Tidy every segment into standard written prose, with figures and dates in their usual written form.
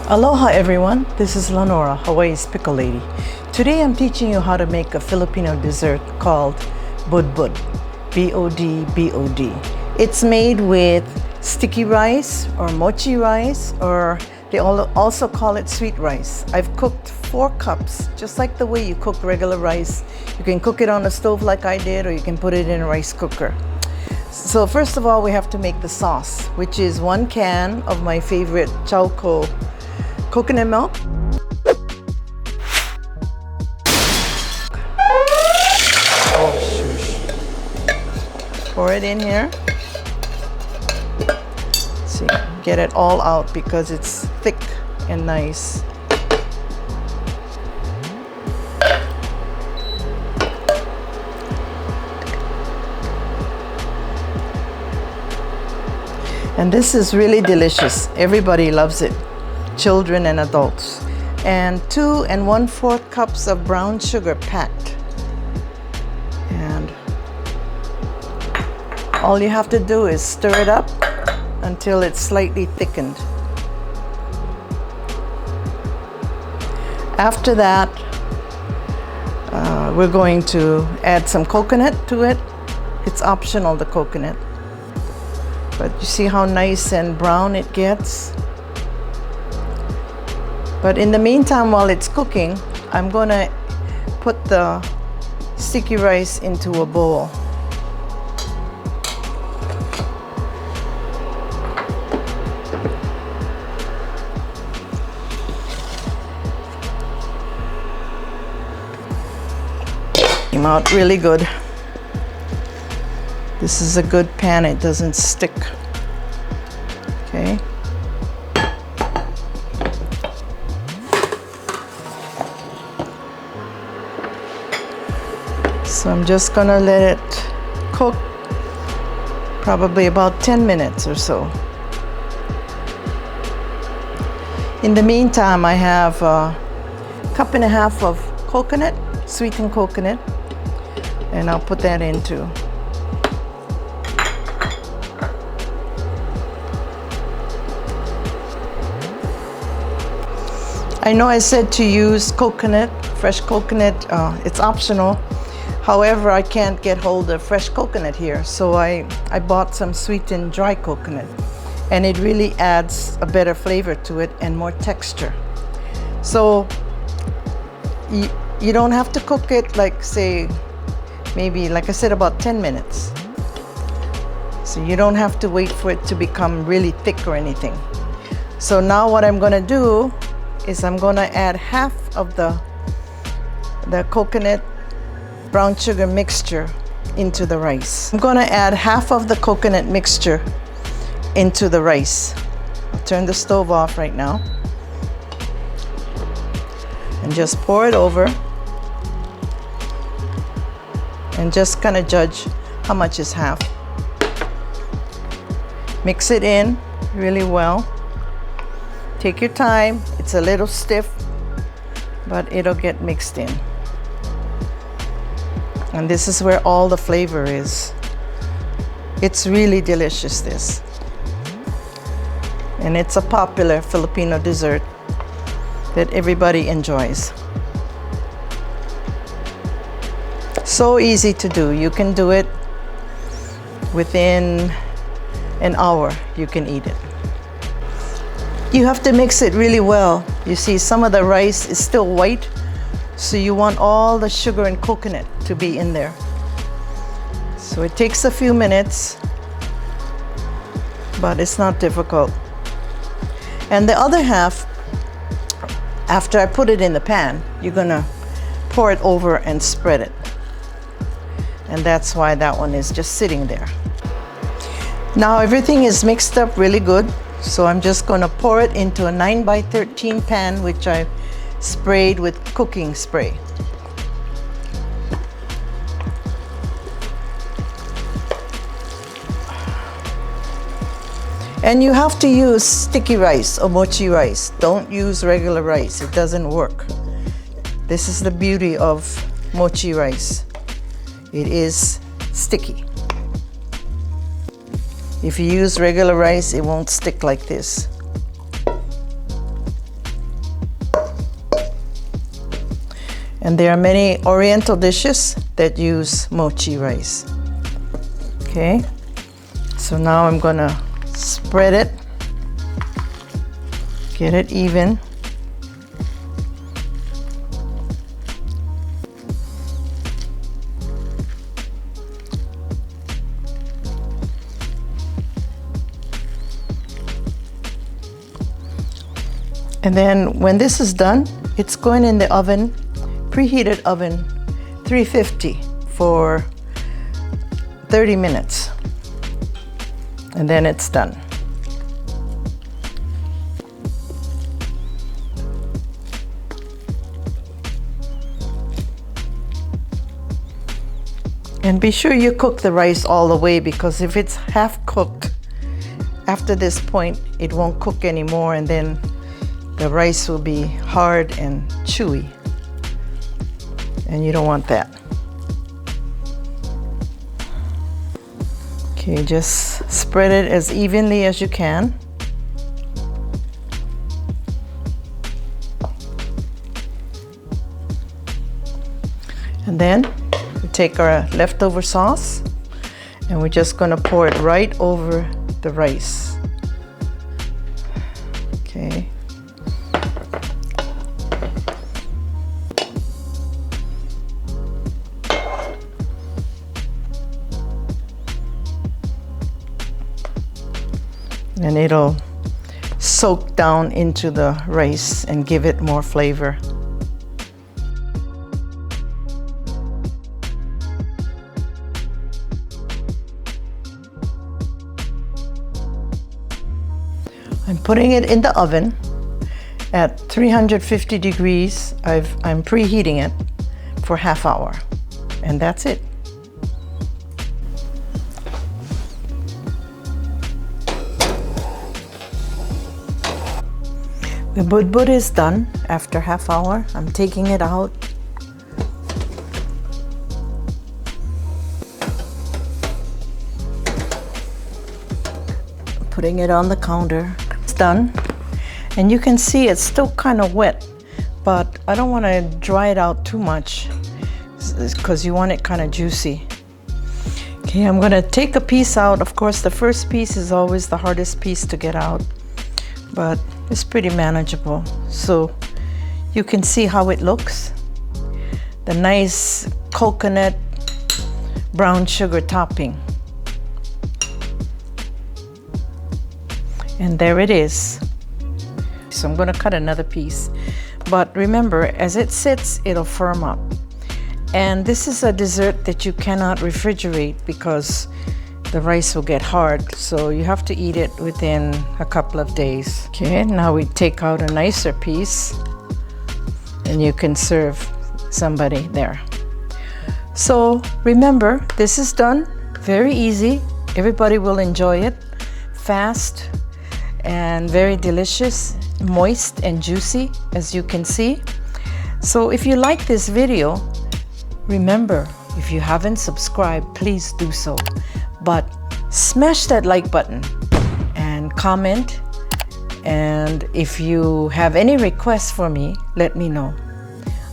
Aloha everyone, this is Lenora, Hawaii's Pickle Lady. Today I'm teaching you how to make a Filipino dessert called budbud, B-O-D-B-O-D. It's made with sticky rice or mochi rice, or they also call it sweet rice. I've cooked 4 cups, just like the way you cook regular rice. You can cook it on the stove like I did, or you can put it in a rice cooker. So first of all, we have to make the sauce, which is 1 can of my favorite Chauco coconut milk. Oh, shush. Pour it in here. See, get it all out because it's thick and nice. And this is really delicious. Everybody loves it. Children and adults. And 2 1/4 cups of brown sugar packed. And all you have to do is stir it up until it's slightly thickened. After that, we're going to add some coconut to it. It's optional, the coconut. But you see how nice and brown it gets? But in the meantime, while it's cooking, I'm gonna put the sticky rice into a bowl. Came out really good. This is a good pan, it doesn't stick. Okay. So I'm just gonna let it cook probably about 10 minutes or so. In the meantime, I have a 1.5 cups of coconut, sweetened coconut, and I'll put that into. I know I said to use coconut, fresh coconut, it's optional. However, I can't get hold of fresh coconut here, so I bought some sweetened dry coconut, and it really adds a better flavor to it and more texture. So you don't have to cook it like, say, maybe, like I said, about 10 minutes. So you don't have to wait for it to become really thick or anything. So now what I'm gonna do is I'm gonna add half of the coconut brown sugar mixture into the rice. I'm gonna add half of the coconut mixture into the rice. I'll turn the stove off right now and just pour it over and just kind of judge how much is half. Mix it in really well. Take your time. It's a little stiff, but it'll get mixed in. And this is where all the flavor is. It's really delicious, this. And it's a popular Filipino dessert that everybody enjoys. So easy to do. You can do it within an hour. You can eat it. You have to mix it really well. You see, some of the rice is still white, so you want all the sugar and coconut to be in there. So it takes a few minutes, but it's not difficult. And the other half, after I put it in the pan, you're gonna pour it over and spread it. And that's why that one is just sitting there. Now everything is mixed up really good, so I'm just gonna pour it into a 9x13 pan, which I sprayed with cooking spray. And you have to use sticky rice or mochi rice. Don't use regular rice, it doesn't work. This is the beauty of mochi rice. It is sticky. If you use regular rice, it won't stick like this. And there are many Oriental dishes that use mochi rice. Okay, so now I'm gonna spread it, get it even. And then when this is done, it's going in the oven, preheated oven, 350 for 30 minutes. And then it's done. And be sure you cook the rice all the way, because if it's half cooked, after this point, it won't cook anymore, and then the rice will be hard and chewy. And you don't want that. Okay, just spread it as evenly as you can. And then we take our leftover sauce and we're just going to pour it right over the rice. Okay. And it'll soak down into the rice and give it more flavor. I'm putting it in the oven at 350 degrees. I'm preheating it for half hour, and that's it. The budbud is done after half hour. I'm taking it out. Putting it on the counter. It's done. And you can see it's still kind of wet, but I don't want to dry it out too much because you want it kind of juicy. Okay, I'm going to take a piece out. Of course, the first piece is always the hardest piece to get out, but it's pretty manageable. So you can see how it looks. The nice coconut brown sugar topping. And there it is. So I'm going to cut another piece. But remember, as it sits, it'll firm up. And this is a dessert that you cannot refrigerate because the rice will get hard. So you have to eat it within a couple of days. Okay, now we take out a nicer piece and you can serve somebody there. So remember, this is done. Very easy. Everybody will enjoy it. Fast and very delicious, moist and juicy, as you can see. So if you like this video, remember, if you haven't subscribed, please do so. But smash that like button and comment. And if you have any requests for me, let me know.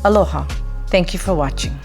Aloha. Thank you for watching.